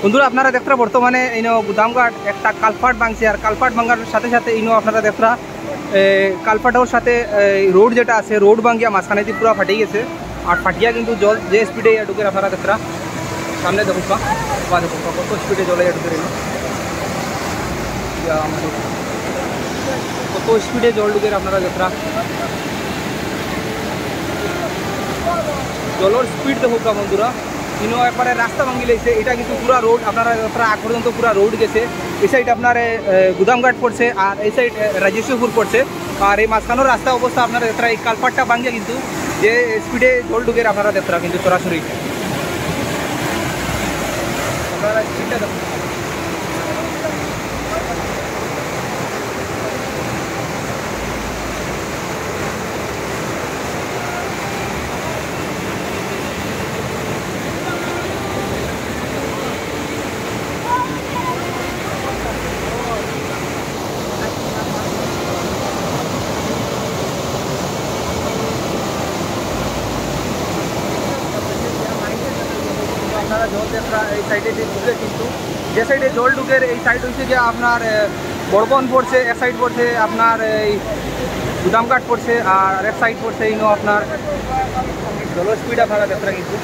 বন্ধুরা আপনারা দেখরা বর্তমানে ইনো গুদামঘাট একটা কালপাট ভাঙছে আর কালপাট ভাঙার সাথে সাথে ইনো আপনারা দেখরা কালপাটের সাথে রোড যেটা আছে রোড ভাঙিয়া মাঝখানে দিয়ে পুরো ফাটিয়ে গেছে আর ফাটিয়া কিন্তু জল যে স্পিডে ঢুকে আপনারা দেখরা সামনে দেখুন বা দেখুন কত স্পিডে জলে ঢুকে রইল কত স্পিডে জল ঢুকে আপনারা দেখরা জলের স্পিড দেখুক বন্ধুরা ইনো একবারে রাস্তা ভাঙি লেগেছে এটা কিন্তু পুরা রোড আপনারা আগ পর্যন্ত পুরা রোড গেছে এই সাইড আপনার গুদামঘাট পড়ছে আর এই সাইড রাজেশ্বরপুর পড়ছে আর এই মাঝখানোর রাস্তা অবস্থা আপনারা দেখরা এই কালপাটটা ভাঙিয়ে কিন্তু যে স্পিডে জল ঢুকে আপনারা দেখরা কিন্তু সরাসরি আপনারা স্পিডটা দেখুন জল দেখরা এই সাইডে ঢুকে কিন্তু যে সাইডে জল ঢুকে এই সাইড হচ্ছে যে আপনার বড়বন পড়ছে এক সাইড পড়ছে আপনার এই গুদামঘাট পড়ছে আর এক সাইড পড়ছে ইনো আপনার জলের স্পিড আপনারা দেখরা কিন্তু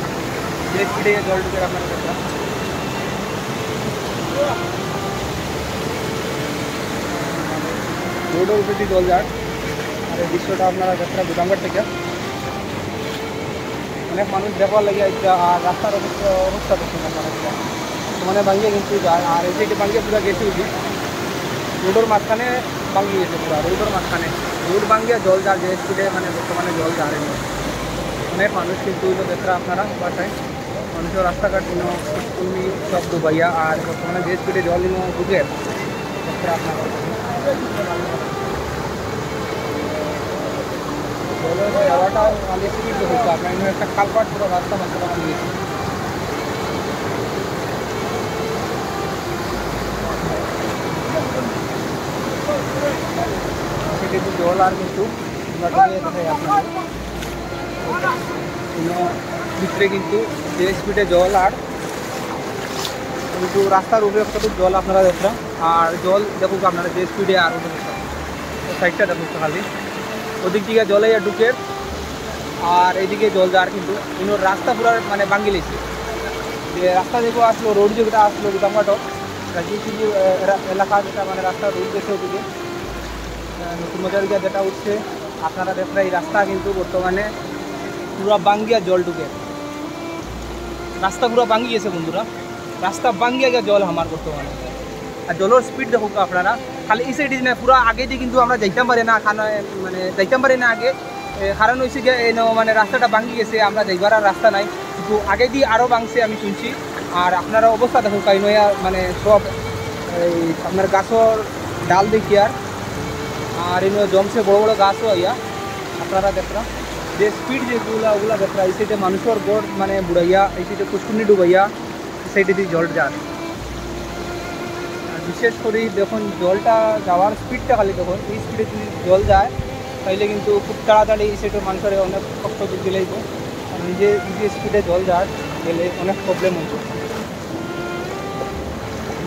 যে স্পিডে জল ঢুকে আপনারা দেখরা রোডের উপরে জল যায় আর এই দৃশ্যটা আপনারা দেখরা গুদামঘাট থেকে অনেক মানুষ দেখবার লাগে আর রাস্তার অবস্থা দেখুন আপনারা মানে ভাঙিয়ে কিন্তু যায় আর এই সাইডে ভাঙিয়ে পুরো গেছে উচিত রোডের মাঝখানে ভাঙিয়ে গেছে পুরো রোডের মাঝখানে রোড ভাঙিয়ে জল যার যে স্পিডে মানে বর্তমানে জল যারে অনেক মানুষ কিন্তু দেখরা আপনারা বাসায় মানুষের রাস্তাঘাট কোনো স্কুলমি সব ডুবাইয়া আর বর্তমানে যে স্পিডে জল ঢুকে দেখরা আপনারা জলের হাওয়াটা অনেক স্পিড হচ্ছে আপনার একটা কালপাট পুরো রাস্তা মাঝখানে ভাঙিয়েছে কিন্তু জল আর কিন্তু ভিতরে কিন্তু যে স্পিডে জল আর কিন্তু রাস্তার উপরে কতটুকু জল আপনারা দেখরা আর জল দেখুক আপনারা যে স্পিডে আর সাইডটা দেখুক খালি ওদিক দিকে জলে ঢুকে আর এইদিকে জল যার কিন্তু ইনোর রাস্তা পুরো মানে ভাঙি লেছে যে রাস্তা যেগুলো আসলো রোড যেটা আসলো গুদামঘাট রাজেশ্বরপুর এলাকা যেটা মানে রাস্তা রোড গেছে ওদিকে নতুন মজারিকা যেটা উঠছে আপনারা দেখরা এই রাস্তা কিন্তু বর্তমানে পুরো ভাঙ্গিয়া জল ঢুকে রাস্তা পুরো ভাঙ্গি গেছে বন্ধুরা রাস্তা ভাঙ্গিয়া গিয়ে জল আমার বর্তমানে আর জলের স্পিড দেখুক আপনারা খালি এই সাইডে না পুরো আগে দিয়ে কিন্তু আমরা যাইতাম পারি না মানে যাইতাম পারি না আগে কারণ হয়েছে যে মানে রাস্তাটা ভাঙ্গি গেছে আমরা যাইবার আর রাস্তা নাই কিন্তু আগে দিয়ে আরও ভাঙছে আমি শুনছি আর আপনারা অবস্থা দেখুক কাইনয়া মানে সব এই আপনার গাছর ডাল দেখি আর এনে জমছে বড় বড় গাছও আইয়া আপনারা দেখরা যে স্পিড যেগুলা ওগুলা দেখরা এই সাইডে মানুষের গড় মানে বুড়াইয়া এই সাইডে পুষ্কুনি ডুবাইয়া এই সাইডে দিয়ে জল যায় আর বিশেষ করে দেখুন জলটা যাওয়ার স্পিডটা খালি দেখুন এই স্পিডে যদি জল যায় তাইলে কিন্তু খুব তাড়াতাড়ি এই সাইডে মানুষের অনেক কষ্ট দিতে লাগব আর নিজে স্পিডে জল যায় গেলে অনেক প্রবলেম হচ্ছে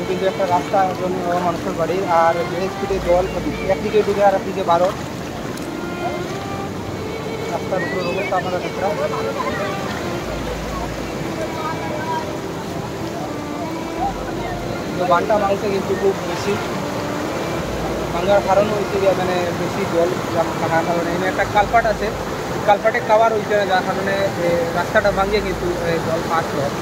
কিন্তু একটা রাস্তা একজন মানুষের বাড়ি আর যে স্পিডে জল একদিকে ঢুকে আর একদিকে বারো রাস্তার উপরে অবস্থা আপনারা দেখরা বানটা ভাঙছে কিন্তু খুব বেশি ভাঙার কারণ হয়েছে মানে বেশি জল থাকার কারণে এখানে একটা কালপাট আছে কালপাটে কাভার হয়েছে যার কারণে রাস্তাটা ভাঙিয়ে কিন্তু জল পাস হয়